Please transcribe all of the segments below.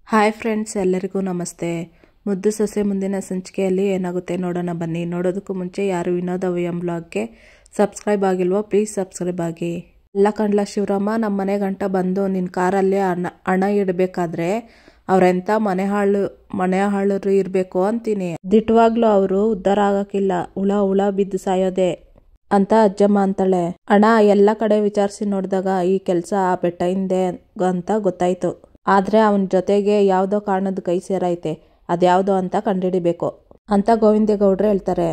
Hi friends, ಎಲ್ಲರಿಗೂ ನಮಸ್ತೆ. ಮುದ್ದು ಸೊಸೆ ಮುಂದಿನ ಸಂಚಿಕೆಯಲ್ಲಿ ಏನಾಗುತ್ತೆ ನೋಡೋಣ ಬನ್ನಿ. ನೋಡೋದಕ್ಕೂ ಮುಂಚೆ ಯಾರು ವಿನೋದ ವಿಎಂ ಬ್ಲಾಗ್ಗೆ ಸಬ್ಸ್ಕ್ರೈಬ್ ಆಗಿಲ್ವೋ ಪ್ಲೀಸ್ ಸಬ್ಸ್ಕ್ರೈಬ್ ಆಗಿ. ಎಲ್ಲ ಕಂಡ್ಲ ಶಿವರಾಮ ನಮ್ಮ ಮನೆ ಗಂಟ ಬಂದು ನಿನ್ನ ಕಾರಲ್ಲಿ ಹಣ ಇಡಬೇಕಾದ್ರೆ ಅವರೆಂಥ ಮನೆ ಹಾಳರು ಇರಬೇಕು ಅಂತೀನಿ. ದಿಟ್ಟವಾಗ್ಲೂ ಅವರು ಉದ್ಧಾರ ಆಗಕ್ಕಿಲ್ಲ, ಹುಳ ಬಿದ್ದು ಸಾಯೋದೆ ಅಂತ ಅಜ್ಜಮ್ಮ ಅಂತಾಳೆ. ಅಣ್ಣ ಎಲ್ಲ ಕಡೆ ವಿಚಾರಿಸಿ ನೋಡಿದಾಗ ಈ ಕೆಲಸ ಆ ಬೆಟ್ಟ ಹಿಂದೆ ಅಂತ ಗೊತ್ತಾಯ್ತು. ಆದ್ರೆ ಅವನ ಜೊತೆಗೆ ಯಾವುದೋ ಕಾರಣದ ಕೈ ಸೇರೈತೆ, ಅದ್ಯಾವುದೋ ಅಂತ ಕಂಡುಹಿಡಿಬೇಕು ಅಂತ ಗೋವಿಂದೇಗೌಡ್ರು ಹೇಳ್ತಾರೆ.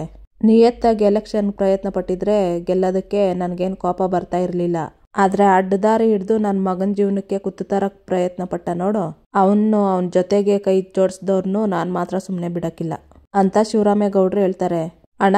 ನಿಯತ್ತಾಗಿ ಎಲೆಕ್ಷನ್ ಪ್ರಯತ್ನ ಪಟ್ಟಿದ್ರೆ ಗೆಲ್ಲೋದಕ್ಕೆ ನನಗೇನು ಕೋಪ ಬರ್ತಾ ಇರಲಿಲ್ಲ. ಆದ್ರೆ ಅಡ್ಡದಾರಿ ಹಿಡಿದು ನನ್ನ ಮಗನ ಜೀವನಕ್ಕೆ ಕುತ್ತು ತರಕ್ ಪ್ರಯತ್ನ ಪಟ್ಟ ನೋಡು, ಅವನ ಜೊತೆಗೆ ಕೈ ಜೋಡಿಸಿದವ್ರನ್ನು ನಾನು ಮಾತ್ರ ಸುಮ್ಮನೆ ಬಿಡಕ್ಕಿಲ್ಲ ಅಂತ ಶಿವರಾಮೇಗೌಡ್ರು ಹೇಳ್ತಾರೆ. ಅಣ್ಣ,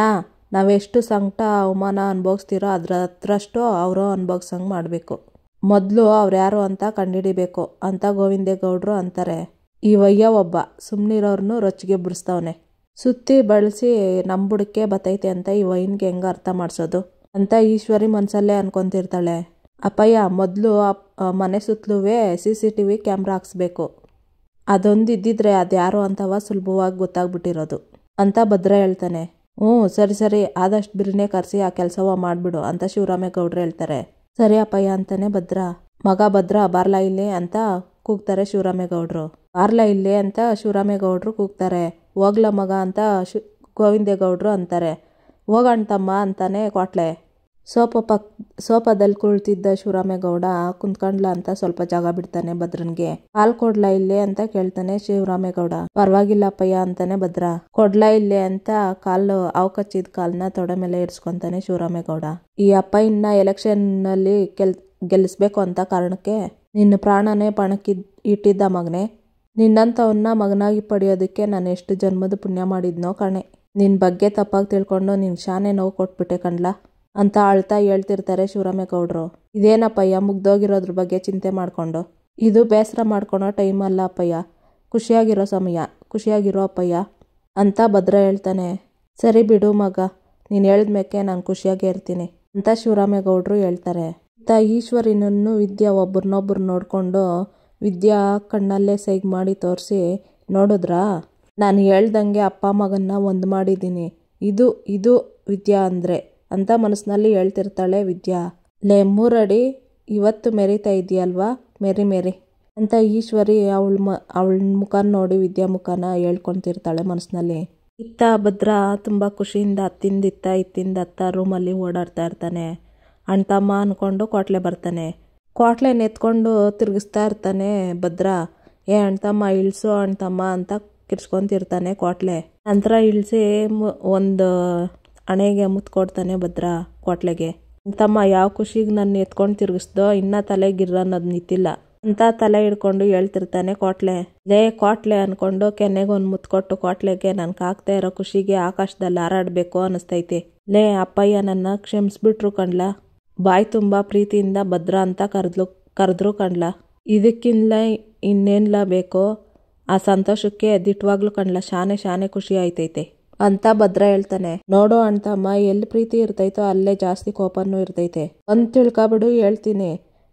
ನಾವೆಷ್ಟು ಸಂಕಟ ಅವಮಾನ ಅನುಭವಿಸ್ತಿರೋ ಅದ್ರಷ್ಟು ಅವರು ಅನುಭವಿಸಂಗೆ ಮಾಡಬೇಕು. ಮೊದಲು ಅವ್ರ್ಯಾರು ಅಂತ ಕಂಡುಹಿಡಿಬೇಕು ಅಂತ ಗೋವಿಂದೇಗೌಡ್ರು ಅಂತಾರೆ. ಈ ವಯ್ಯ ಒಬ್ಬ ಸುಮ್ಮನಿರೋರ್ನು ರೊಚ್ಚಿಗೆ ಬಿಡಿಸ್ತವನೆ, ಸುತ್ತಿ ಬಳಸಿ ನಂಬುಡಕ್ಕೆ ಬತ್ತೈತೆ ಅಂತ ಈ ವೈನ್ಗೆ ಹೆಂಗ ಅರ್ಥ ಮಾಡಿಸೋದು ಅಂತ ಈಶ್ವರಿ ಮನಸ್ಸಲ್ಲೇ ಅನ್ಕೊಂತಿರ್ತಾಳೆ. ಅಪ್ಪಯ್ಯ, ಮೊದಲು ಮನೆ ಸುತ್ತಲೂ CCTV ಕ್ಯಾಮ್ರಾ ಹಾಕ್ಸ್ಬೇಕು. ಅದೊಂದು ಇದ್ದಿದ್ರೆ ಅದ್ಯಾರು ಅಂತವ ಸುಲಭವಾಗಿ ಗೊತ್ತಾಗ್ಬಿಟ್ಟಿರೋದು ಅಂತ ಭದ್ರ ಹೇಳ್ತಾನೆ. ಸರಿ ಆದಷ್ಟು ಬಿರಿನೇ ಕರೆಸಿ ಆ ಕೆಲಸವ ಮಾಡಿಬಿಡು ಅಂತ ಶಿವರಾಮೇಗೌಡ್ರು ಹೇಳ್ತಾರೆ. ಸರಿ ಅಪ್ಪಯ್ಯ ಅಂತಾನೆ ಭದ್ರ. ಮಗ ಭದ್ರ, ಬಾರ್ಲಾ ಇಲ್ಲಿ ಅಂತ ಕೂಗ್ತಾರೆ ಶಿವರಾಮೇಗೌಡ್ರು. ಬಾರ್ಲಾ ಇಲ್ಲಿ ಅಂತ ಶಿವರಾಮೇಗೌಡ್ರು ಕೂಗ್ತಾರೆ. ಹೋಗ್ಲ ಮಗ ಅಂತ ಗೋವಿಂದೇಗೌಡ್ರು ಅಂತಾರೆ. ಹೋಗಣ್ತಮ್ಮ ಅಂತಾನೆ ಕ್ವಾಟ್ಲೆ. ಸೋಫಾದಲ್ಲಿ ಕುಳಿತಿದ್ದ ಶಿವರಾಮೇಗೌಡ ಕುಂತ್ಕೊಂಡ್ಲ ಅಂತ ಸ್ವಲ್ಪ ಜಾಗ ಬಿಡ್ತಾನೆ ಭದ್ರನ್ಗೆ. ಹಾಲ್ ಕೊಡ್ಲಾ ಇಲ್ಲೇ ಅಂತ ಕೇಳ್ತಾನೆ ಶಿವರಾಮೇಗೌಡ. ಪರವಾಗಿಲ್ಲ ಅಪ್ಪಯ್ಯ ಅಂತಾನೆ ಭದ್ರ. ಕೊಡ್ಲಾ ಇಲ್ಲೇ ಅಂತ ಹಾವು ಕಚ್ಚಿದ ಕಾಲ್ನ ತೊಡೆ ಮೇಲೆ ಇಡ್ಸ್ಕೊಂತಾನೆ ಶಿವರಾಮೇಗೌಡ. ಈ ಅಪ್ಪಯ್ಯನ ಎಲೆಕ್ಷನ್ ನಲ್ಲಿ ಗೆಲ್ಲಿಸ್ಬೇಕು ಅಂತ ಕಾರಣಕ್ಕೆ ನಿನ್ನ ಪ್ರಾಣನೇ ಪಣಕ್ಕೆ ಇಟ್ಟಿದ್ದ ಮಗನೆ. ನಿನ್ನಂತವನ್ನ ಮಗನಾಗಿ ಪಡೆಯೋದಕ್ಕೆ ನಾನು ಎಷ್ಟು ಜನ್ಮದ ಪುಣ್ಯ ಮಾಡಿದ್ನೋ ಕಣೆ. ನಿನ್ ಬಗ್ಗೆ ತಪ್ಪಾಗಿ ತಿಳ್ಕೊಂಡು ನಿನ್ ಶಾನೆ ನೋವು ಕೊಟ್ಬಿಟ್ಟೆ ಕಣ್ಲಾ ಅಂತ ಅಳ್ತಾ ಹೇಳ್ತಿರ್ತಾರೆ ಶಿವರಾಮೇಗೌಡ್ರು. ಇದೇನಪ್ಪಯ್ಯ ಮುಗ್ದೋಗಿರೋದ್ರ ಬಗ್ಗೆ ಚಿಂತೆ ಮಾಡ್ಕೊಂಡು? ಇದು ಬೇಸರ ಮಾಡ್ಕೊಳೋ ಟೈಮ್ ಅಲ್ಲ ಅಪ್ಪಯ್ಯ, ಖುಷಿಯಾಗಿರೋ ಸಮಯ, ಖುಷಿಯಾಗಿರೋ ಅಪ್ಪಯ್ಯ ಅಂತ ಭದ್ರ ಹೇಳ್ತಾನೆ. ಸರಿ ಬಿಡು ಮಗ, ನೀನು ಹೇಳಿದ್ಮೇಕೆ ನಾನು ಖುಷಿಯಾಗೇ ಇರ್ತೀನಿ ಅಂತ ಶಿವರಾಮೇಗೌಡ್ರು ಹೇಳ್ತಾರೆ. ಈಶ್ವರಿನನ್ನು ವಿದ್ಯಾ ಒಬ್ರನ್ನೊಬ್ರು ನೋಡ್ಕೊಂಡು ವಿದ್ಯಾ ಕಣ್ಣಲ್ಲೇ ಸೈಗ್ ಮಾಡಿ ತೋರಿಸಿ, ನೋಡಿದ್ರಾ ನಾನು ಹೇಳ್ದಂಗೆ ಅಪ್ಪ ಮಗನ್ನ ಒಂದು ಮಾಡಿದ್ದೀನಿ, ಇದು ವಿದ್ಯಾ ಅಂದ್ರೆ ಅಂತ ಮನಸ್ಸಿನಲ್ಲಿ ಹೇಳ್ತಿರ್ತಾಳೆ ವಿದ್ಯಾ. ಲೇ 3 ಅಡಿ ಇವತ್ತು ಮೆರಿತಾ ಇದೆಯಲ್ವಾ, ಮೇರಿ ಅಂತ ಈಶ್ವರಿ ಅವಳ ಮುಖ ನೋಡಿ ವಿದ್ಯಾ ಮುಖನ ಹೇಳ್ಕೊಂತಿರ್ತಾಳೆ ಮನಸ್ಸಿನಲ್ಲಿ. ಇತ್ತ ಭದ್ರ ತುಂಬ ಖುಷಿಯಿಂದ ಇತ್ತಿಂದ ಅತ್ತ ರೂಮಲ್ಲಿ ಓಡಾಡ್ತಾ ಇರ್ತಾನೆ. ಅಣ್ತಮ್ಮ ಅನ್ಕೊಂಡು ಕ್ವಾಟ್ಲೆ ಬರ್ತಾನೆ. ಕ್ವಾಟ್ಲೆನ ಎತ್ಕೊಂಡು ತಿರುಗಿಸ್ತಾ ಇರ್ತಾನೆ ಭದ್ರ. ಅಣ್ತಮ್ಮ ಇಳಿಸು ಅಣ್ತಮ್ಮ ಅಂತ ಕಿರ್ಸ್ಕೊಂತಿರ್ತಾನೆ ಕ್ವಾಟ್ಲೆ. ನಂತರ ಇಳಿಸಿ ಒಂದು ಹಣೆಗೆ ಮುತ್ಕೊಡ್ತಾನೆ ಭದ್ರ ಕ್ವಾಟ್ಲೆಗೆ. ತಮ್ಮ ಯಾವ ಖುಷಿಗೆ ನನ್ನ ಎತ್ಕೊಂಡು ತಿರುಗಿಸ್ದೋ, ಇನ್ನ ತಲೆಗಿರ್ರ ಅನ್ನೋದು ನಿಂತಿಲ್ಲ ಅಂತ ತಲೆ ಹಿಡ್ಕೊಂಡು ಹೇಳ್ತಿರ್ತಾನೆ ಕ್ವಾಟ್ಲೆ. ಲೇ ಕ್ವಾಟ್ಲೆ ಅನ್ಕೊಂಡು ಕೆನ್ನೆಗೊಂದು ಮುತ್ಕೊಟ್ಟು ಕ್ವಾಟ್ಲೆಗೆ ನನ್ಗೆ ಆಗ್ತಾ ಇರೋ ಖುಷಿಗೆ ಆಕಾಶದಲ್ಲಿ ಹಾರಾಡ್ಬೇಕು ಅನ್ನಿಸ್ತೈತೆ. ಲೇ ಅಪ್ಪಯ್ಯ, ನನ್ನ ಕ್ಷಮಿಸ್ಬಿಟ್ರು ಕಣ್ಲ. ಬಾಯಿ ತುಂಬಾ ಪ್ರೀತಿಯಿಂದ ಭದ್ರ ಅಂತ ಕರೆದ್ರು ಕಣ್ಲ. ಇದಕ್ಕಿಂತ ಇನ್ನೇನ್ಲ ಬೇಕೋ? ಆ ಸಂತೋಷಕ್ಕೆ ದಿಟ್ವಾಗ್ಲು ಕಣ್ಲ ಶಾನೆ ಖುಷಿ ಆಯ್ತೈತೆ ಅಂತ ಭದ್ರ ಹೇಳ್ತಾನೆ. ನೋಡು ಅಣ್ತಮ್ಮ, ಎಲ್ಲಿ ಪ್ರೀತಿ ಇರ್ತೈತೋ ಅಲ್ಲೇ ಜಾಸ್ತಿ ಕೋಪನೂ ಇರ್ತೈತೆ. ಒಂದ್ ತಿಳ್ಕೊಬಿಡು ಹೇಳ್ತೀನಿ,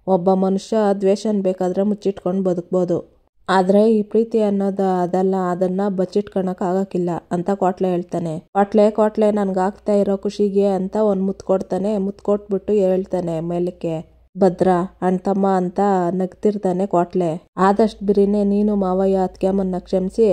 ಒಬ್ಬ ಮನುಷ್ಯ ದ್ವೇಷನ್ ಬೇಕಾದ್ರೆ ಮುಚ್ಚಿಟ್ಕೊಂಡು ಬದುಕ್ಬೋದು, ಆದ್ರೆ ಈ ಪ್ರೀತಿ ಅನ್ನೋದು ಅದಲ್ಲ, ಅದನ್ನ ಬಚ್ಚಿಟ್ಕೊಳಕ್ ಆಗಕ್ಕಿಲ್ಲ ಅಂತ ಕ್ವಾಟ್ಲೆ ಹೇಳ್ತಾನೆ. ಕ್ವಾಟ್ಲೆ ನನ್ಗಾಗ್ತಾ ಇರೋ ಖುಷಿಗೆ ಅಂತ ಒಂದ್ ಮುತ್ಕೊಡ್ತಾನೆ. ಮುತ್ಕೊಟ್ಬಿಟ್ಟು ಹೇಳ್ತಾನೆ ಮೇಲಕ್ಕೆ, ಭದ್ರ ಅಣ್ತಮ್ಮ ಅಂತ ನಗ್ತಿರ್ತಾನೆ ಕ್ವಾಟ್ಲೆ. ಆದಷ್ಟು ಬಿರಿನೇ ನೀನು ಮಾವಯ್ಯ ಅತ್ಗೆಮ್ಮನ್ನ ಕ್ಷಮಿಸಿ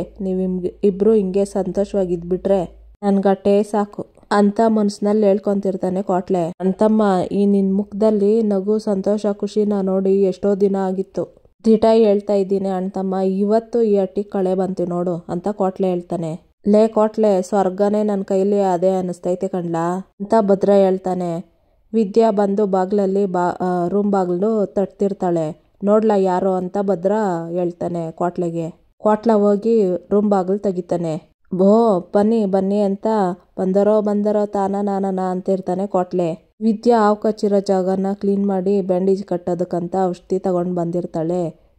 ಇಬ್ರು ಹಿಂಗೆ ಸಂತೋಷವಾಗಿದ್ಬಿಟ್ರೆ ನನ್ಗಟ್ಟೆ ಸಾಕು ಅಂತ ಮನ್ಸಿನಲ್ಲಿ ಹೇಳ್ಕೊಂತಿರ್ತಾನೆ ಕ್ವಾಟ್ಲೆ. ಅಣ್ತಮ್ಮ, ಈ ನಿನ್ ಮುಖದಲ್ಲಿ ನಗು, ಸಂತೋಷ, ಖುಷಿನ ನೋಡಿ ಎಷ್ಟೋ ದಿನ ಆಗಿತ್ತು. ದಿಟ ಹೇಳ್ತಾ ಇದ್ದೀನಿ ಅಣ್ತಮ್ಮ, ಇವತ್ತು ಈ ಅಟ್ಟಿಗೆ ಕಳೆ ಬಂತು ನೋಡು ಅಂತ ಕ್ವಾಟ್ಲೆ ಹೇಳ್ತಾನೆ. ಲೇ ಕ್ವಾಟ್ಲೆ, ಸ್ವರ್ಗನೇ ನನ್ನ ಕೈಲಿ ಅದೇ ಅನ್ನಿಸ್ತೈತೆ ಕಣ್ಲಾ ಅಂತ ಭದ್ರ ಹೇಳ್ತಾನೆ. ವಿದ್ಯಾ ಬಂದು ಬಾಗ್ಲಲ್ಲಿ ರೂಮ್ ಬಾಗ್ಲು ತಟ್ತಿರ್ತಾಳೆ. ನೋಡ್ಲಾ ಯಾರು ಅಂತ ಭದ್ರ ಹೇಳ್ತಾನೆ ಕ್ವಾಟ್ಲೆಗೆ. ಕ್ವಾಟ್ಲ ಹೋಗಿ ರೂಮ್ ಬಾಗ್ಲು ತೆಗಿತಾನೆ. ಬನ್ನಿ ಅಂತ ಬಂದರೋ ತಾನ ಅಂತಿರ್ತಾನೆ ಕ್ವಾಟ್ಲೆ. ವಿದ್ಯಾ ಹಾವು ಕಚ್ಚಿರೋ ಜಾಗನ ಕ್ಲೀನ್ ಮಾಡಿ ಬ್ಯಾಂಡೇಜ್ ಕಟ್ಟೋದಕ್ಕಂತ ಔಷಧಿ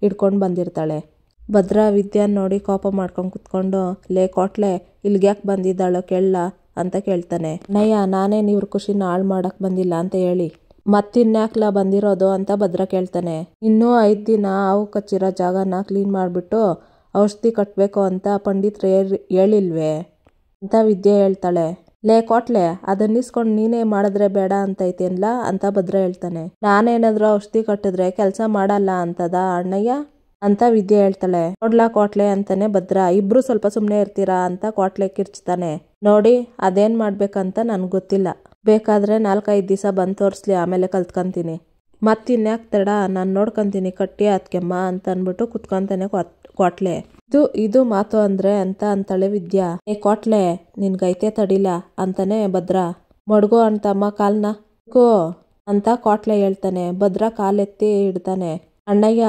ಹಿಡ್ಕೊಂಡು ಬಂದಿರ್ತಾಳೆ. ಭದ್ರ ವಿದ್ಯಾನ್ ನೋಡಿ ಕೋಪ ಮಾಡ್ಕೊಂಡು ಕುತ್ಕೊಂಡು, ಲೇ ಕ್ವಾಟ್ಲೆ, ಇಲ್ಗ್ಯಾಕೆ ಬಂದಿದ್ದಾಳೋ ಕೇಳಲ್ಲ ಅಂತ ಕೇಳ್ತಾನೆ. ನಯ್ಯ, ನಾನೇನು ಇವ್ರ ಖುಷಿನ ಹಾಳು ಮಾಡಕ್ ಬಂದಿಲ್ಲ ಅಂತ ಹೇಳಿ ಮತ್ತಿನ್ಯಾಕ್ಲ ಬಂದಿರೋದು ಅಂತ ಭದ್ರ ಕೇಳ್ತಾನೆ. ಇನ್ನೂ 5 ದಿನ ಹಾವು ಕಚ್ಚಿರೋ ಜಾಗನ ಕ್ಲೀನ್ ಮಾಡಿಬಿಟ್ಟು ಔಷಧಿ ಕಟ್ಟಬೇಕು ಅಂತ ಪಂಡಿತ್ರು ಹೇಳಿಲ್ವೇ ಅಂತ ವಿದ್ಯೆ ಹೇಳ್ತಾಳೆ. ಲೇ ಕೊಟ್ಲೆ ಅದನ್ನಿಸ್ಕೊಂಡು ನೀನೇ ಮಾಡಿದ್ರೆ ಬೇಡ ಅಂತೈತೇನ್ಲ ಅಂತ ಭದ್ರ ಹೇಳ್ತಾನೆ. ನಾನೇನಾದ್ರೂ ಔಷಧಿ ಕಟ್ಟಿದ್ರೆ ಕೆಲಸ ಮಾಡಲ್ಲ ಅಂತದ ಅಣ್ಣಯ್ಯ ಅಂತ ವಿದ್ಯೆ ಹೇಳ್ತಾಳೆ. ನೋಡ್ಲಾ ಕೋಟ್ಲೆ ಅಂತಾನೆ ಭದ್ರ. ಇಬ್ರು ಸ್ವಲ್ಪ ಸುಮ್ನೆ ಇರ್ತೀರಾ ಅಂತ ಕೋಟ್ಲೆ ಕಿರ್ಚ್ತಾನೆ. ನೋಡಿ ಅದೇನ್ ಮಾಡ್ಬೇಕಂತ ನನ್ಗೆ ಗೊತ್ತಿಲ್ಲ, ಬೇಕಾದ್ರೆ 4-5 ದಿವಸ ಬಂದು ತೋರಿಸ್ಲಿ, ಆಮೇಲೆ ಕಲ್ತ್ಕೊಂತೀನಿ. ಮತ್ತಿನ್ಯಾಕ್ ತಡ, ನಾನು ನೋಡ್ಕೊಂತೀನಿ ಕಟ್ಟಿ ಅತ್ಕೆಮ್ಮ ಅಂತ ಅನ್ಬಿಟ್ಟು ಕುತ್ಕೊಂತಾನೆ ಕೋಟ್ಲೆ. ಇದು ಮಾತು ಅಂದ್ರೆ ಅಂತ ಅಂತಾಳೆ ವಿದ್ಯಾ. ಏ ಕೋಟ್ಲೆ ನಿನ್ಗೈತೆ ತಡಿಲ ಅಂತಾನೆ ಭದ್ರ. ಮಡ್ಗೋ ಅಂತಮ್ಮ ಕಾಲ್ನ ಗೋ ಅಂತ ಕೋಟ್ಲೆ ಹೇಳ್ತಾನೆ. ಭದ್ರ ಕಾಲೆತ್ತಿ ಇಡ್ತಾನೆ. ಅಣ್ಣಯ್ಯ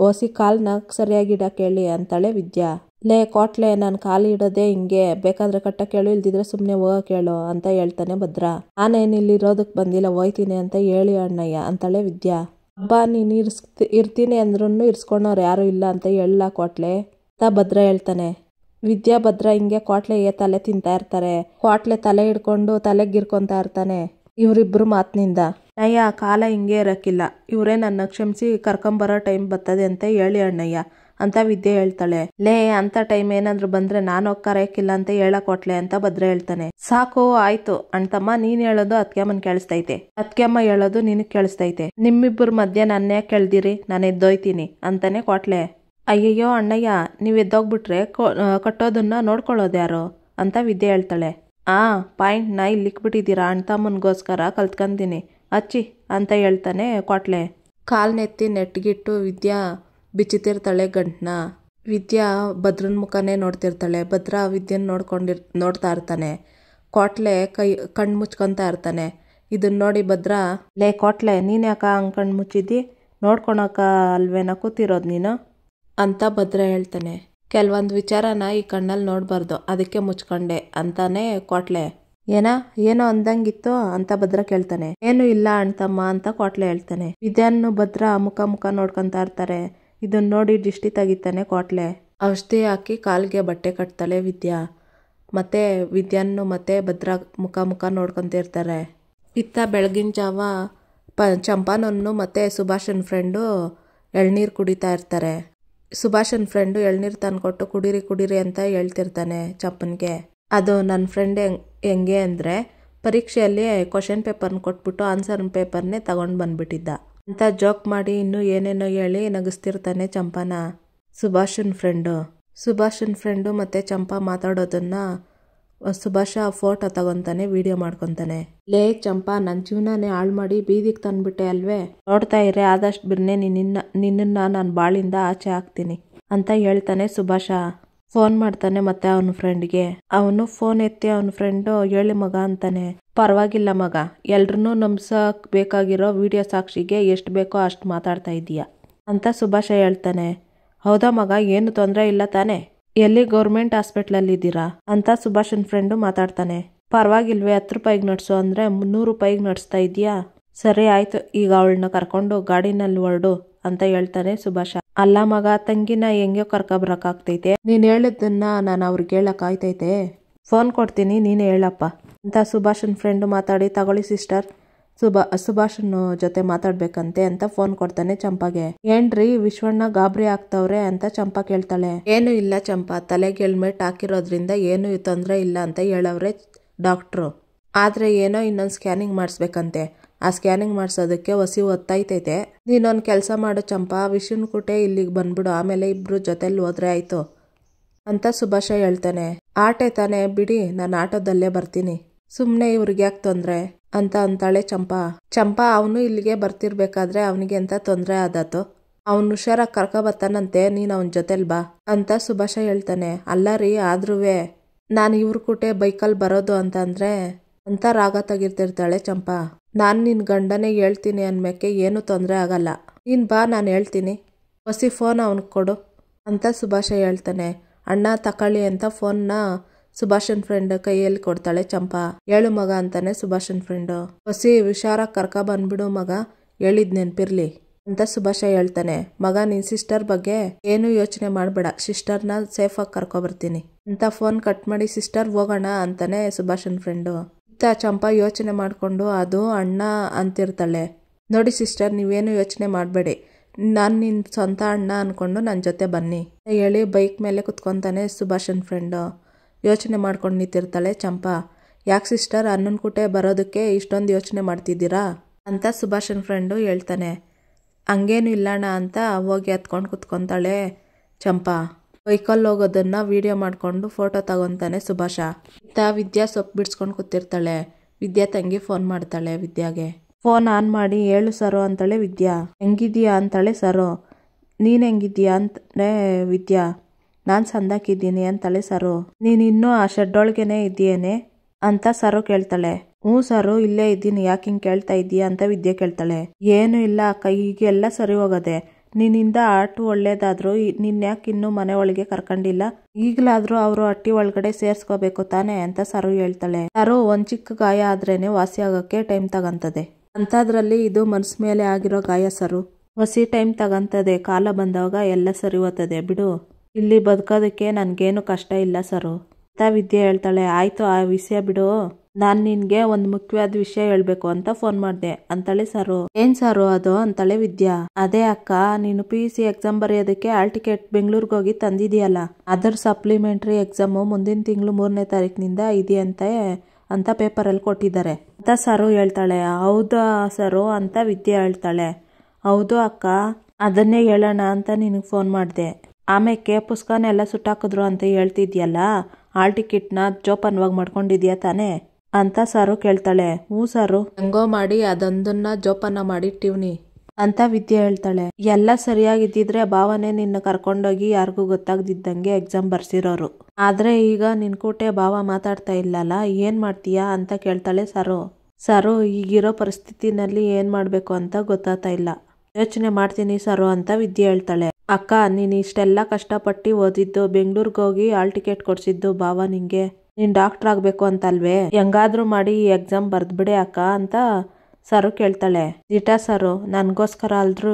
ಓಸಿ ಕಾಲ್ನ ಸರಿಯಾಗಿ ಇಡಕ್ ಹೇಳಿ ಅಂತಾಳೆ ವಿದ್ಯಾ. ಲೇ ಕೋಟ್ಲೆ ನಾನು ಕಾಲು ಇಡೋದೇ ಹಿಂಗೆ, ಬೇಕಾದ್ರೆ ಕಟ್ಟಕ್ಕೆ ಹೇಳು, ಇಲ್ದಿದ್ರೆ ಸುಮ್ನೆ ಹೋಗಕ್ ಹೇಳು ಅಂತ ಹೇಳ್ತಾನೆ ಭದ್ರ. ನಾನೇನು ಇಲ್ಲಿ ಇರೋದಕ್ ಬಂದಿಲ್ಲ, ಹೋಯ್ತೀನಿ ಅಂತ ಹೇಳಿ ಅಣ್ಣಯ್ಯ ಅಂತಾಳೆ ವಿದ್ಯಾ. ಹಬ್ಬ ನೀನ್ ಇರ್ತೀನಿ ಅಂದ್ರೂ ಇರ್ಸ್ಕೊಂಡವ್ರು ಯಾರು ಇಲ್ಲ ಅಂತ ಹೇಳಲ್ಲ ಕೋಟ್ಲೆ ಅಂತ ಭದ್ರ ಹೇಳ್ತಾನೆ. ವಿದ್ಯಾ ಭದ್ರ ಹಿಂಗೆ ಕೋಟ್ಲೆಗೆ ತಲೆ ತಿಂತಾ ಇರ್ತಾರೆ. ಕೋಟ್ಲೆ ತಲೆ ಹಿಡ್ಕೊಂಡು ತಲೆಗಿರ್ಕೊಂತ ಇರ್ತಾನೆ ಇವರಿಬ್ರು ಮಾತಿನಿಂದ. ಅಣ್ಣಯ್ಯ ಕಾಲ ಹಿಂಗೆ ಇರಕ್ಕಿಲ್ಲ, ಇವರೇ ನನ್ನ ಕ್ಷಮಿಸಿ ಕರ್ಕೊಂಬರೋ ಟೈಮ್ ಬರ್ತದೆ ಅಂತ ಹೇಳಿ ಅಣ್ಣಯ್ಯ ಅಂತ ವಿದ್ಯೆ ಹೇಳ್ತಾಳೆ. ಲೇ ಅಂತ ಟೈಮ್ ಏನಾದ್ರು ಬಂದ್ರೆ ನಾನು ಹೋಗಿ ಕರೆಯಕ್ಕಿಲ್ಲ ಅಂತ ಹೇಳಕ್ ಕೋಟ್ಲೆ ಅಂತ ಭದ್ರ ಹೇಳ್ತಾನೆ. ಸಾಕು ಆಯ್ತು ಅಣ್ತಮ್ಮ, ನೀನ್ ಹೇಳೋದು ಅತ್ಕೆಮ್ಮನ್ ಕೇಳಿಸ್ತೈತೆ, ಅತ್ಕೆಮ್ಮ ಹೇಳೋದು ನಿನಗ್ ಕೇಳಿಸ್ತೈತೆ, ನಿಮ್ಮಿಬ್ಬರ ಮಧ್ಯೆ ನನ್ನ ಯಾಕೆ ಕೇಳ್ದಿರಿ, ನಾನು ಎದ್ದೋಯ್ತೀನಿ ಅಂತಾನೆ ಕೋಟ್ಲೆ. ಅಯ್ಯಯ್ಯೋ ಅಣ್ಣಯ್ಯ ನೀವ್ ಎದ್ದೋಗ್ಬಿಟ್ರೆ ಕಟ್ಟೋದನ್ನ ನೋಡ್ಕೊಳ್ಳೋದು ಯಾರು ಅಂತ ವಿದ್ಯೆ ಹೇಳ್ತಾಳೆ. ಪಾಯಿಂಟ್ನ ಇಲ್ಲಿಕ್ಬಿಟ್ಟಿದ್ದೀರಾ, ಅಣ್ತಮ್ಮನ್ಗೋಸ್ಕರ ಕಲ್ತ್ಕೊಂತೀನಿ ಅಚ್ಚಿ ಅಂತ ಹೇಳ್ತಾನೆ ಕೋಟ್ಲೆ. ಕಾಲ್ನೆತ್ತಿ ನೆಟ್ಗಿಟ್ಟು ವಿದ್ಯಾ ಬಿಚ್ಚಿತಿರ್ತಾಳೆ ಗಂಟ್ನ. ವಿದ್ಯಾ ಭದ್ರನ್ ಮುಖನೇ ನೋಡ್ತಿರ್ತಾಳೆ. ಭದ್ರ ವಿದ್ಯನ್ ನೋಡ್ತಾ ಇರ್ತಾನೆ. ಕೋಟ್ಲೆ ಕಣ್ ಮುಚ್ಕೊಂತ ಇರ್ತಾನೆ. ಇದನ್ನ ನೋಡಿ ಭದ್ರ, ಲೇ ಕೋಟ್ಲೆ ನೀನ್ ಯಾಕ ಹಂಗ್ ಕಣ್ ಮುಚ್ಚಿದ್ದಿ, ನೋಡ್ಕೊಳಕ ಅಲ್ವೇನ ಕೂತಿರೋದು ನೀನು ಅಂತ ಭದ್ರ ಹೇಳ್ತಾನೆ. ಕೆಲವೊಂದು ವಿಚಾರನ ಈ ಕಣ್ಣಲ್ಲಿ ನೋಡ್ಬಾರ್ದು, ಅದಕ್ಕೆ ಮುಚ್ಕೊಂಡೆ ಅಂತಾನೆ ಕೋಟ್ಲೆ. ಏನೋ ಅಂದಂಗಿತ್ತು ಅಂತ ಭದ್ರ ಕೇಳ್ತಾನೆ. ಏನು ಇಲ್ಲ ಅಣ್ತಮ್ಮ ಅಂತ ಕೋಟ್ಲೆ ಹೇಳ್ತಾನೆ. ವಿದ್ಯಾನ್ನು ಭದ್ರ ಮುಖ ನೋಡ್ಕೊಂತ ಇರ್ತಾರೆ. ಇದನ್ನ ನೋಡಿ ದಿಷ್ಟಿ ತೆಗಿತಾನೆ ಕೋಟ್ಲೆ. ಔಷಧಿ ಹಾಕಿ ಕಾಲ್ಗೆ ಬಟ್ಟೆ ಕಟ್ತಾಳೆ ವಿದ್ಯಾ. ಮತ್ತೆ ವಿದ್ಯಾನ್ನು ಮತ್ತೆ ಭದ್ರ ಮುಖ ನೋಡ್ಕೊಂತಿರ್ತಾರೆ. ಇತ್ತ ಬೆಳಗಿನ ಜಾವ ಚಂಪಾನನ್ನು ಮತ್ತೆ ಸುಭಾಷನ್ ಫ್ರೆಂಡು ಎಳ್ನೀರು ಕುಡಿತಾ ಇರ್ತಾರೆ. ಸುಭಾಷನ್ ಫ್ರೆಂಡು ಎಳ್ನೀರು ತಂದ್ಕೊಟ್ಟು ಕುಡೀರಿ ಅಂತ ಹೇಳ್ತಿರ್ತಾನೆ ಚಂಪನ್ಗೆ. ಅದು ನನ್ನ ಫ್ರೆಂಡ್ ಹೆಂಗೆ ಅಂದರೆ ಪರೀಕ್ಷೆಯಲ್ಲಿ ಕ್ವಶನ್ ಪೇಪರ್ನ ಕೊಟ್ಬಿಟ್ಟು ಆನ್ಸರ್ ಪೇಪರ್ನೇ ತಗೊಂಡು ಬಂದ್ಬಿಟ್ಟಿದ್ದ ಅಂತ ಜೋಕ್ ಮಾಡಿ ಇನ್ನೂ ಏನೇನೋ ಹೇಳಿ ನಗಿಸ್ತಿರ್ತಾನೆ ಚಂಪಾನ ಸುಭಾಷನ್ ಫ್ರೆಂಡು ಮತ್ತೆ ಚಂಪಾ ಮಾತಾಡೋದನ್ನ ಸುಭಾಷ ಫೋಟೋ ತಗೊಂತಾನೆ, ವಿಡಿಯೋ ಮಾಡ್ಕೊತಾನೆ. ಲೇ ಚಂಪಾ ನನ್ನ ಜೀವನನೇ ಹಾಳು ಮಾಡಿ ಬೀದಿಗೆ ತಂದ್ಬಿಟ್ಟೆ ಅಲ್ವೇ, ನೋಡ್ತಾ ಇರೇ ಆದಷ್ಟು ಬಿರ್ನೆ ನಿನ್ನ ನಾನು ಬಾಳಿಂದ ಆಚೆ ಹಾಕ್ತೀನಿ ಅಂತ ಹೇಳ್ತಾನೆ ಸುಭಾಷ. ಫೋನ್ ಮಾಡ್ತಾನೆ ಮತ್ತೆ ಅವನ ಫ್ರೆಂಡ್ಗೆ. ಅವನು ಫೋನ್ ಎತ್ತಿ ಅವನ ಫ್ರೆಂಡು ಹೇಳಿ ಮಗ ಅಂತಾನೆ. ಪರವಾಗಿಲ್ಲ ಮಗ, ಎಲ್ರನ್ನೂ ನಂಬ್ಸಕ್ ಬೇಕಾಗಿರೋ ವಿಡಿಯೋ ಸಾಕ್ಷಿಗೆ ಎಷ್ಟು ಬೇಕೋ ಅಷ್ಟು ಮಾತಾಡ್ತಾ ಇದೀಯ ಅಂತ ಸುಭಾಷ ಹೇಳ್ತಾನೆ. ಹೌದಾ ಮಗ, ಏನು ತೊಂದರೆ ಇಲ್ಲ ತಾನೆ, ಎಲ್ಲಿ ಗೌರ್ಮೆಂಟ್ ಹಾಸ್ಪಿಟ್ಲಲ್ಲಿ ಇದ್ದೀರಾ ಅಂತ ಸುಭಾಷನ್ ಫ್ರೆಂಡು ಮಾತಾಡ್ತಾನೆ. ಪರವಾಗಿಲ್ವೇ, 10 ರೂಪಾಯಿಗೆ ನಡ್ಸು ಅಂದ್ರೆ 300 ರೂಪಾಯಿಗೆ ನಡ್ಸ್ತಾ ಇದೀಯಾ, ಸರಿ ಆಯ್ತು ಈಗ ಅವಳನ್ನ ಕರ್ಕೊಂಡು ಗಾಡಿನಲ್ಲಿ ಹೊರಡು ಅಂತ ಹೇಳ್ತಾನೆ ಸುಭಾಷ. ಅಲ್ಲ ಮಗ, ತಂಗಿನ ಹೆಂಗೋ ಕರ್ಕೊಬರಕ್ಕಾಗ್ತೈತೆ, ನೀನ್ ಹೇಳಿದ್ದನ್ನ ನಾನು ಅವ್ರಿಗೆ ಹೇಳಕ್ ಆಯ್ತೈತೆ, ಫೋನ್ ಕೊಡ್ತೀನಿ ನೀನೇ ಹೇಳಪ್ಪ ಅಂತ ಸುಭಾಷನ್ ಫ್ರೆಂಡ್ ಮಾತಾಡಿ, ತಗೊಳ್ಳಿ ಸಿಸ್ಟರ್ ಸುಭಾಷನ್ ಜೊತೆ ಮಾತಾಡ್ಬೇಕಂತೆ ಅಂತ ಫೋನ್ ಕೊಡ್ತಾನೆ ಚಂಪಾಗೆ. ಏನ್ರಿ ವಿಶ್ವಣ್ಣ ಗಾಬರಿ ಆಗ್ತವ್ರೆ ಅಂತ ಚಂಪಾ ಕೇಳ್ತಾಳೆ. ಏನು ಇಲ್ಲ ಚಂಪಾ, ತಲೆಗೆ ಹೆಲ್ಮೆಟ್ ಹಾಕಿರೋದ್ರಿಂದ ಏನು ತೊಂದರೆ ಇಲ್ಲ ಅಂತ ಹೇಳವ್ರೆ ಡಾಕ್ಟ್ರು, ಆದ್ರೆ ಏನೋ ಇನ್ನೊಂದು ಸ್ಕ್ಯಾನಿಂಗ್ ಮಾಡಿಸ್ಬೇಕಂತೆ, ಆ ಸ್ಕ್ಯಾನಿಂಗ್ ಮಾಡಿಸೋದಕ್ಕೆ ಹೊಸಿ ಹೊತ್ತೈತೈತೆ. ನೀನೊಂದು ಕೆಲಸ ಮಾಡು ಚಂಪಾ, ವಿಷ್ಣು ಕುಟೆ ಇಲ್ಲಿಗೆ ಬಂದ್ಬಿಡು, ಆಮೇಲೆ ಇಬ್ರು ಜೊತೆಲಿ ಹೋದ್ರೆ ಆಯ್ತು ಅಂತ ಸುಭಾಷ ಹೇಳ್ತಾನೆ. ಆಟೆ ತಾನೆ ಬಿಡಿ, ನಾನು ಆಟೋದಲ್ಲೇ ಬರ್ತೀನಿ, ಸುಮ್ನೆ ಇವ್ರಿಗೆ ಯಾಕೆ ತೊಂದ್ರೆ ಅಂತ ಅಂತಾಳೆ ಚಂಪಾ. ಅವನು ಇಲ್ಲಿಗೆ ಬರ್ತಿರ್ಬೇಕಾದ್ರೆ ಅವನಿಗೆ ಎಂತ ತೊಂದ್ರೆ ಆದಾತು, ಅವ್ನು ಹುಷಾರಾಗಿ ಕರ್ಕೊಬರ್ತಾನಂತೆ, ನೀನ್ ಅವನ ಜೊತೆಲ್ ಬಾ ಅಂತ ಸುಭಾಷ ಹೇಳ್ತಾನೆ. ಅಲ್ಲ ರೀ, ಆದ್ರೂವೆ ನಾನು ಇವ್ರ ಕೂಟೆ ಬೈಕಲ್ಲಿ ಬರೋದು ಅಂತಂದ್ರೆ ಅಂತ ರಾಗ ತೆಗಿರ್ತಿರ್ತಾಳೆ ಚಂಪಾ. ನಾನ್ ನಿನ್ ಗಂಡನೇ ಹೇಳ್ತೀನಿ ಅನ್ಮೇಕೆ ಏನು ತೊಂದರೆ ಆಗಲ್ಲ, ನೀನ್ ಬಾ ನಾನು ಹೇಳ್ತೀನಿ, ಹೊಸಿ ಫೋನ್ ಅವನಿಗೆ ಕೊಡು ಅಂತ ಸುಭಾಷ ಹೇಳ್ತಾನೆ. ಅಣ್ಣ ತಕೊಳ್ಳಿ ಅಂತ ಫೋನ್ನ ಸುಭಾಷನ್ ಫ್ರೆಂಡ್ ಕೈಯಲ್ಲಿ ಕೊಡ್ತಾಳೆ ಚಂಪಾ. ಹೇಳು ಮಗ ಅಂತಾನೆ ಸುಭಾಷನ್ ಫ್ರೆಂಡು. ಹೊಸಿ ಹುಷಾರಾಗಿ ಕರ್ಕ ಬಂದ್ಬಿಡು ಮಗ, ಹೇಳಿದ್ ನೆನ್ಪಿರ್ಲಿ ಅಂತ ಸುಭಾಷ ಹೇಳ್ತಾನೆ. ಮಗ ನಿನ್ ಸಿಸ್ಟರ್ ಬಗ್ಗೆ ಏನು ಯೋಚನೆ ಮಾಡ್ಬೇಡ, ಸಿಸ್ಟರ್ನ ಸೇಫಾಗಿ ಕರ್ಕೊಬರ್ತೀನಿ ಅಂತ ಫೋನ್ ಕಟ್ ಮಾಡಿ ಸಿಸ್ಟರ್ ಹೋಗೋಣ ಅಂತಾನೆ ಸುಭಾಷನ್ ಫ್ರೆಂಡು. ಇತ್ತ ಚಂಪಾ ಯೋಚನೆ ಮಾಡ್ಕೊಂಡು ಅದು ಅಣ್ಣ ಅಂತಿರ್ತಾಳೆ. ನೋಡಿ ಸಿಸ್ಟರ್, ನೀವೇನು ಯೋಚನೆ ಮಾಡಬೇಡಿ, ನಾನು ನಿನ್ನ ಸ್ವಂತ ಅಣ್ಣ ಅಂದ್ಕೊಂಡು ನನ್ನ ಜೊತೆ ಬನ್ನಿ ಹೇಳಿ ಬೈಕ್ ಮೇಲೆ ಕುತ್ಕೊತಾನೆ ಸುಭಾಷನ್ ಫ್ರೆಂಡು. ಯೋಚನೆ ಮಾಡ್ಕೊಂಡು ನಿಂತಿರ್ತಾಳೆ ಚಂಪಾ. ಯಾಕೆ ಸಿಸ್ಟರ್ ಅಣ್ಣನ ಕುಟೆ ಬರೋದಕ್ಕೆ ಇಷ್ಟೊಂದು ಯೋಚನೆ ಮಾಡ್ತಿದ್ದೀರಾ ಅಂತ ಸುಭಾಷನ್ ಫ್ರೆಂಡು ಹೇಳ್ತಾನೆ. ಹಂಗೇನು ಇಲ್ಲಣ್ಣ ಅಂತ ಹೋಗಿ ಹತ್ಕೊಂಡು ಕುತ್ಕೊತಾಳೆ ಚಂಪಾ. ಬೈಕಲ್ಲಿ ಹೋಗೋದನ್ನ ವಿಡಿಯೋ ಮಾಡಿಕೊಂಡು ಫೋಟೋ ತಗೊತಾನೆ ಸುಭಾಷ. ವಿದ್ಯಾ ಸೊಪ್ಪು ಬಿಡ್ಸ್ಕೊಂಡು ಕೂತಿರ್ತಾಳೆ. ವಿದ್ಯಾ ತಂಗಿ ಫೋನ್ ಮಾಡ್ತಾಳೆ ವಿದ್ಯಾಗೆ. ಫೋನ್ ಆನ್ ಮಾಡಿ ಹೇಳು ಸರು ಅಂತಾಳೆ ವಿದ್ಯಾ. ಹೆಂಗಿದೀಯಾ ಅಂತಾಳೆ ಸರು. ನೀನು ಹೆಂಗಿದೀಯಾ ಅಂತಾಳೆ ವಿದ್ಯಾ. ನಾನು ಸಂದಾಕಿದ್ದೀನಿ ಅಂತಾಳೆ ಸರು. ನೀನು ಇನ್ನೂ ಆ ಶೆಡ್ಡೊಳಗೇನೆ ಇದ್ದೀಯೇನೆ ಅಂತ ಸರು ಕೇಳ್ತಾಳೆ. ಹ್ಞೂ ಸರು ಇಲ್ಲೇ ಇದ್ದೀನಿ, ಯಾಕೆ ಹಿಂಗೆ ಕೇಳ್ತಾ ಇದ್ದೀಯಾ ಅಂತ ವಿದ್ಯೆ ಕೇಳ್ತಾಳೆ. ಏನು ಇಲ್ಲ ಅಕ್ಕ, ಈಗೆಲ್ಲ ಸರಿ ಹೋಗೋದೆ. ನಿನ್ನಿಂದ ಆಟು ಒಳ್ಳೇದಾದ್ರು ನಿನ್ನ ಯಾಕೆ ಇನ್ನೂ ಮನೆ ಒಳಗೆ ಕರ್ಕೊಂಡಿಲ್ಲ? ಈಗಲಾದ್ರೂ ಅವರು ಹಟ್ಟಿ ಒಳಗಡೆ ಸೇರ್ಸ್ಕೋಬೇಕು ತಾನೆ ಅಂತ ಸರು ಹೇಳ್ತಾಳೆ. ಸರು ಒಂದ್ ಚಿಕ್ಕ ಗಾಯ ಆದ್ರೇನೆ ವಾಸಿ ಆಗೋಕ್ಕೆ ಟೈಮ್ ತಗಂತದೆ. ಅಂಥದ್ರಲ್ಲಿ ಇದು ಮನ್ಸ್ ಮೇಲೆ ಆಗಿರೋ ಗಾಯ ಸರು. ಹೊಸಿ ಟೈಮ್ ತಗಂತದೆ. ಕಾಲ ಬಂದಾಗ ಎಲ್ಲ ಸರಿ ಹೋಗ್ತದೆ ಬಿಡು. ಇಲ್ಲಿ ಬದುಕೋದಕ್ಕೆ ನನ್ಗೇನು ಕಷ್ಟ ಇಲ್ಲ ಸರು ಅಂತ ವಿದ್ಯೆ ಹೇಳ್ತಾಳೆ. ಆಯ್ತು ಆ ವಿಷಯ ಬಿಡು, ನಾನು ನಿನ್ಗೆ ಒಂದು ಮುಖ್ಯವಾದ ವಿಷಯ ಹೇಳ್ಬೇಕು ಅಂತ ಫೋನ್ ಮಾಡಿದೆ ಅಂತಾಳೆ ಸರು. ಏನ್ ಸರು ಅದು ಅಂತಾಳೆ ವಿದ್ಯಾ. ಅದೇ ಅಕ್ಕ, ನೀನು PUC ಎಕ್ಸಾಮ್ ಬರೆಯೋದಕ್ಕೆ ಹಾಲ್ ಟಿಕೆಟ್ ಬೆಂಗಳೂರಿಗೆ ಹೋಗಿ ತಂದಿದೀಯಲ್ಲ, ಅದರ ಸಪ್ಲಿಮೆಂಟ್ರಿ ಎಕ್ಸಾಮು ಮುಂದಿನ ತಿಂಗಳು 3ನೇ ತಾರೀಕಿನಿಂದ ಇದೆಯಂತೆ ಅಂತ ಪೇಪರಲ್ಲಿ ಕೊಟ್ಟಿದ್ದಾರೆ ಅಂತ ಸರು ಹೇಳ್ತಾಳೆ. ಹೌದಾ ಸರು ಅಂತ ವಿದ್ಯೆ ಹೇಳ್ತಾಳೆ. ಹೌದು ಅಕ್ಕ, ಅದನ್ನೇ ಹೇಳೋಣ ಅಂತ ನಿನಗೆ ಫೋನ್ ಮಾಡಿದೆ. ಆಮೇಲೆ ಪುಸ್ತಕನೆಲ್ಲ ಸುಟ್ಟಾಕಿದ್ರು ಅಂತ ಹೇಳ್ತಿದ್ಯಲ್ಲ, ಹಾಲ್ ಟಿಕೆಟ್ನ ಜೋಪಾನವಾಗಿ ಮಾಡ್ಕೊಂಡಿದ್ಯಾ ತಾನೇ ಅಂತ ಸರು ಕೇಳ್ತಾಳೆ. ಹ್ಞೂ ಸರು, ಹೆಂಗೋ ಮಾಡಿ ಅದೊಂದನ್ನ ಜೋಪಾನ ಮಾಡಿಟ್ಟಿವ್ನಿ ಅಂತ ವಿದ್ಯೆ ಹೇಳ್ತಾಳೆ. ಎಲ್ಲ ಸರಿಯಾಗಿದ್ದಿದ್ರೆ ಭಾವನೆ ನಿನ್ನ ಕರ್ಕೊಂಡೋಗಿ ಯಾರಿಗೂ ಗೊತ್ತಾಗ್ದಿದ್ದಂಗೆ ಎಕ್ಸಾಮ್ ಬರ್ಸಿರೋರು. ಆದ್ರೆ ಈಗ ನಿನ್ ಕೂಟೆ ಭಾವ ಮಾತಾಡ್ತಾ ಇಲ್ಲಲ್ಲ, ಏನ್ ಮಾಡ್ತೀಯಾ ಅಂತ ಕೇಳ್ತಾಳೆ ಸರು. ಸರು ಈಗಿರೋ ಪರಿಸ್ಥಿತಿನಲ್ಲಿ ಏನ್ ಮಾಡ್ಬೇಕು ಅಂತ ಗೊತ್ತಾಗ್ತಾ ಇಲ್ಲ, ಯೋಚನೆ ಮಾಡ್ತೀನಿ ಸರು ಅಂತ ವಿದ್ಯೆ ಹೇಳ್ತಾಳೆ. ಅಕ್ಕ, ನೀನು ಇಷ್ಟೆಲ್ಲ ಕಷ್ಟಪಟ್ಟು ಓದಿದ್ದು, ಬೆಂಗಳೂರಿಗೆ ಹೋಗಿ ಹಾಲ್ ಟಿಕೆಟ್ ಕೊಡ್ಸಿದ್ದು ಭಾವ ನಿಂಗೆ, ನೀನ್ ಡಾಕ್ಟರ್ ಆಗ್ಬೇಕು ಅಂತಲ್ವೇ? ಹೆಂಗಾದ್ರೂ ಮಾಡಿ ಈ ಎಕ್ಸಾಮ್ ಬರ್ದ್ಬಿಡೆ ಅಕ್ಕ ಅಂತ ಸರು ಕೇಳ್ತಾಳೆ. ದಿಟ ಸರು, ನನ್ಗೋಸ್ಕರ ಅಲ್ದ್ರೂ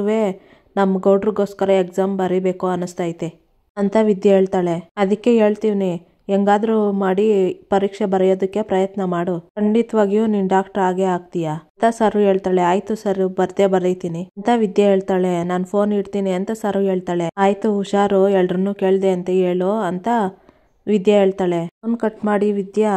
ನಮ್ಮ ಗೌಡ್ರಿಗೋಸ್ಕರ ಎಕ್ಸಾಮ್ ಬರೀಬೇಕು ಅನಿಸ್ತೈತೆ ಅಂತ ವಿದ್ಯೆ ಹೇಳ್ತಾಳೆ. ಅದಕ್ಕೆ ಹೇಳ್ತೀವ್ನಿ, ಹೆಂಗಾದ್ರೂ ಮಾಡಿ ಪರೀಕ್ಷೆ ಬರೆಯೋದಕ್ಕೆ ಪ್ರಯತ್ನ ಮಾಡು, ಖಂಡಿತವಾಗಿಯೂ ನೀನ್ ಡಾಕ್ಟರ್ ಆಗೇ ಆಗ್ತೀಯಾ ಅಂತ ಸರು ಹೇಳ್ತಾಳೆ. ಆಯ್ತು ಸರು, ಬರೀತೀನಿ ಅಂತ ವಿದ್ಯೆ ಹೇಳ್ತಾಳೆ. ನಾನು ಫೋನ್ ಇಡ್ತೀನಿ ಅಂತ ಸರು ಹೇಳ್ತಾಳೆ. ಆಯ್ತು ಹುಷಾರು, ಎಲ್ರನ್ನೂ ಕೇಳ್ದೆ ಅಂತ ಹೇಳು ಅಂತ ವಿದ್ಯೆ ಹೇಳ್ತಾಳೆ. ಫೋನ್ ಕಟ್ ಮಾಡಿ ವಿದ್ಯಾ,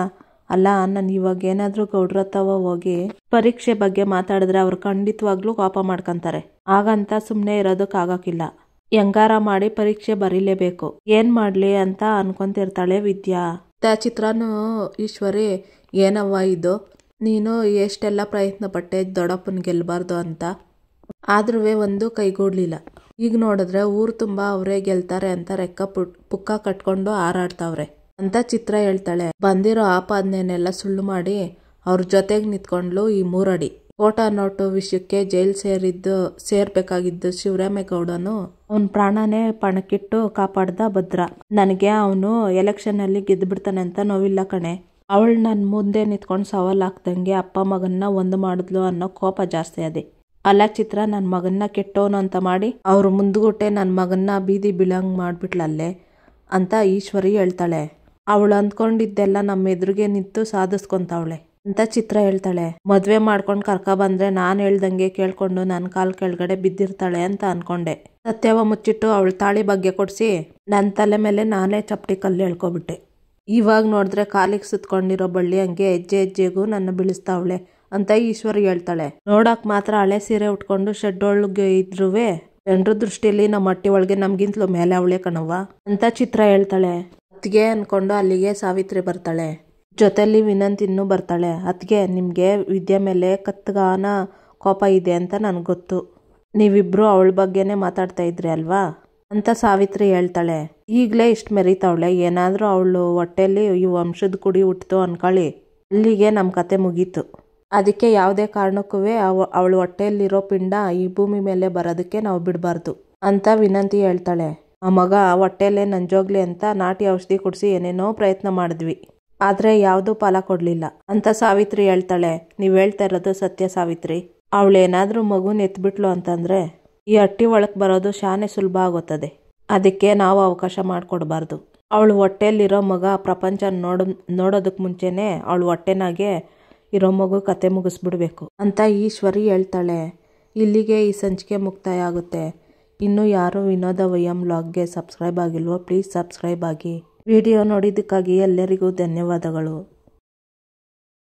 ಅಲ್ಲ ನಾನು ಇವಾಗ ಏನಾದ್ರೂ ಗೌಡ್ರತ್ತವ ಹೋಗಿ ಪರೀಕ್ಷೆ ಬಗ್ಗೆ ಮಾತಾಡಿದ್ರೆ ಅವ್ರು ಖಂಡಿತವಾಗ್ಲೂ ಕೋಪ ಮಾಡ್ಕೊಂತಾರೆ. ಹಾಗಂತ ಸುಮ್ಮನೆ ಇರೋದಕ್ಕಾಗಕ್ಕಿಲ್ಲ, ಹೆಂಗಾರ ಮಾಡಿ ಪರೀಕ್ಷೆ ಬರೀಲೇಬೇಕು. ಏನ್ ಮಾಡ್ಲಿ ಅಂತ ಅನ್ಕೊಂತಿರ್ತಾಳೆ ವಿದ್ಯಾ. ಚಿತ್ರಾನು ಈಶ್ವರಿ, ಏನವ್ವ ಇದು, ನೀನು ಎಷ್ಟೆಲ್ಲ ಪ್ರಯತ್ನ ಪಟ್ಟೆ ದೊಡ್ಡಪ್ಪನ ಗೆಲ್ಬಾರ್ದು ಅಂತ, ಆದ್ರೂ ಒಂದು ಕೈಗೂಡ್ಲಿಲ್ಲ. ಈಗ ನೋಡಿದ್ರೆ ಊರು ತುಂಬಾ ಅವರೇ ಗೆಲ್ತಾರೆ ಅಂತ ರೆಕ್ಕ ಪುಕ್ಕ ಕಟ್ಕೊಂಡು ಹಾರಾಡ್ತಾವ್ರೆ ಅಂತ ಚಿತ್ರ ಹೇಳ್ತಾಳೆ. ಬಂದಿರೋ ಆಪಾದನೆನೆಲ್ಲ ಸುಳ್ಳು ಮಾಡಿ ಅವ್ರ ಜೊತೆಗೆ ನಿಂತ್ಕೊಂಡ್ಲು ಈ 3 ಅಡಿ. ಕೋಟಾ ನೋಟು ವಿಷಯಕ್ಕೆ ಜೈಲ್ ಸೇರ್ಬೇಕಾಗಿದ್ದು ಶಿವರಾಮೇಗೌಡನು ಅವನ್ ಪ್ರಾಣನೇ ಪಣಕ್ಕಿಟ್ಟು ಕಾಪಾಡ್ದ ಭದ್ರ. ನನಗೆ ಅವನು ಎಲೆಕ್ಷನ್ ಅಲ್ಲಿ ಗೆದ್ಬಿಡ್ತಾನೆ ಅಂತ ನೋವಿಲ್ಲ ಕಣೆ. ಅವಳು ನನ್ ಮುಂದೆ ನಿಂತ್ಕೊಂಡು ಸವಾಲ್ ಹಾಕ್ದಂಗೆ ಅಪ್ಪ ಮಗನ್ನ ಒಂದು ಮಾಡಿದ್ಲು ಅನ್ನೋ ಕೋಪ ಜಾಸ್ತಿ ಅದೇ. ಅಲ್ಲ ಚಿತ್ರ, ನನ್ನ ಮಗನ್ನ ಕೆಟ್ಟವನು ಅಂತ ಮಾಡಿ ಅವ್ರ ಮುಂದ್ಗುಟ್ಟೆ ನನ್ನ ಮಗನ್ನ ಬೀದಿ ಬೀಳಂಗ್ ಮಾಡ್ಬಿಟ್ಲಲ್ಲೇ ಅಂತ ಈಶ್ವರಿ ಹೇಳ್ತಾಳೆ. ಅವಳು ಅಂದ್ಕೊಂಡಿದ್ದೆಲ್ಲ ನಮ್ಮ ಎದುರಿಗೆ ನಿಂತು ಸಾಧಿಸ್ಕೊಂತಾವಳೆ ಅಂತ ಚಿತ್ರ ಹೇಳ್ತಾಳೆ. ಮದ್ವೆ ಮಾಡ್ಕೊಂಡು ಕರ್ಕ ಬಂದ್ರೆ ನಾನ್ ಹೇಳ್ದಂಗೆ ಕೇಳ್ಕೊಂಡು ನನ್ನ ಕಾಲ್ ಕೆಳಗಡೆ ಬಿದ್ದಿರ್ತಾಳೆ ಅಂತ ಅನ್ಕೊಂಡೆ. ಸತ್ಯವ ಮುಚ್ಚಿಟ್ಟು ಅವಳು ತಾಳಿ ಬಗ್ಗೆ ಕೊಡ್ಸಿ ನನ್ನ ತಲೆ ಮೇಲೆ ನಾನೇ ಚಪ್ಪಟಿ ಕಲ್ಲು ಹೇಳ್ಕೊಬಿಟ್ಟೆ. ಇವಾಗ ನೋಡಿದ್ರೆ ಕಾಲಿಗೆ ಸುತ್ಕೊಂಡಿರೋ ಬಳ್ಳಿ ಹಂಗೆ ಹೆಜ್ಜೆ ಹೆಜ್ಜೆಗೂ ನನ್ನ ಬೀಳಿಸ್ತಾವಳೆ ಅಂತ ಈಶ್ವರಿ ಹೇಳ್ತಾಳೆ. ನೋಡಕ್ ಮಾತ್ರ ಹಳೆ ಸೀರೆ ಉಟ್ಕೊಂಡು ಶೆಡ್ ಒಳಗೆ ಇದ್ರುವೆ ಜನರ ದೃಷ್ಟಿಯಲ್ಲಿ ನಮ್ಮ ಹಟ್ಟಿ ಒಳಗೆ ನಮ್ಗಿಂತಲೂ ಮೇಲೆ ಅವಳೆ ಕಣವ್ವ ಅಂತ ಚಿತ್ರ ಹೇಳ್ತಾಳೆ. ಅತ್ಗೆ ಅನ್ಕೊಂಡು ಅಲ್ಲಿಗೆ ಸಾವಿತ್ರಿ ಬರ್ತಾಳೆ. ಜೊತೆಲಿ ವಿನಂತ್ ಇನ್ನೂ ಬರ್ತಾಳೆ. ಅತ್ಗೆ, ನಿಮ್ಗೆ ವಿದ್ಯೆ ಮೇಲೆ ಕತ್ಗಾನ ಕೋಪ ಇದೆ ಅಂತ ನನ್ಗೆ ಗೊತ್ತು, ನೀವಿಬ್ರು ಅವಳ ಬಗ್ಗೆನೆ ಮಾತಾಡ್ತಾ ಇದ್ರಿ ಅಲ್ವಾ ಅಂತ ಸಾವಿತ್ರಿ ಹೇಳ್ತಾಳೆ. ಈಗ್ಲೇ ಇಷ್ಟು ಮೆರಿತಾವಳೆ, ಏನಾದ್ರೂ ಅವಳು ಹೊಟ್ಟೆಲಿ ಈ ವಂಶದ ಕುಡಿ ಹುಟ್ಟಿತು ಅನ್ಕೊಳ್ಳಿ, ಅಲ್ಲಿಗೆ ನಮ್ಮ ಕತೆ ಮುಗೀತು. ಅದಕ್ಕೆ ಯಾವುದೇ ಕಾರಣಕ್ಕೂ ಅವಳು ಹೊಟ್ಟೆಯಲ್ಲಿರೋ ಪಿಂಡ ಈ ಭೂಮಿ ಮೇಲೆ ಬರೋದಕ್ಕೆ ನಾವು ಬಿಡಬಾರ್ದು ಅಂತ ವಿನಂತಿ ಹೇಳ್ತಾಳೆ. ಆ ಮಗ ಹೊಟ್ಟೆಯಲ್ಲೇ ನಂಜೋಗ್ಲಿ ಅಂತ ನಾಟಿ ಔಷಧಿ ಕುಡಿಸಿ ಏನೇನೋ ಪ್ರಯತ್ನ ಮಾಡಿದ್ವಿ, ಆದ್ರೆ ಯಾವುದೂ ಫಲ ಕೊಡ್ಲಿಲ್ಲ ಅಂತ ಸಾವಿತ್ರಿ ಹೇಳ್ತಾಳೆ. ನೀವ್ ಹೇಳ್ತಾ ಇರೋದು ಸತ್ಯ ಸಾವಿತ್ರಿ. ಅವಳೇನಾದ್ರೂ ಮಗುನ ಎತ್ಬಿಟ್ಲು ಅಂತಂದ್ರೆ ಈ ಹಟ್ಟಿ ಒಳಕ್ ಬರೋದು ಶಾನೆ ಸುಲಭ ಆಗುತ್ತದೆ. ಅದಕ್ಕೆ ನಾವು ಅವಕಾಶ ಮಾಡಿಕೊಡ್ಬಾರ್ದು. ಅವಳು ಹೊಟ್ಟೆಯಲ್ಲಿರೋ ಮಗ ಪ್ರಪಂಚ ನೋಡೋದಕ್ ಮುಂಚೆನೆ ಅವಳು ಹೊಟ್ಟೆನಾಗೆ ಇರೋ ಮಗು ಕತೆ ಮುಗಿಸ್ಬಿಡ್ಬೇಕು ಅಂತ ಈಶ್ವರಿ ಹೇಳ್ತಾಳೆ. ಇಲ್ಲಿಗೆ ಈ ಸಂಚಿಕೆ ಮುಕ್ತಾಯ ಆಗುತ್ತೆ. ಇನ್ನು ಯಾರು ವಿನೋದ ವೈಎಂ ವ್ಲಾಗ್ಗೆ ಸಬ್ಸ್ಕ್ರೈಬ್ ಆಗಿಲ್ವೋ ಪ್ಲೀಸ್ ಸಬ್ಸ್ಕ್ರೈಬ್ ಆಗಿ. ವಿಡಿಯೋ ನೋಡಿದ್ದಕ್ಕಾಗಿ ಎಲ್ಲರಿಗೂ ಧನ್ಯವಾದಗಳು.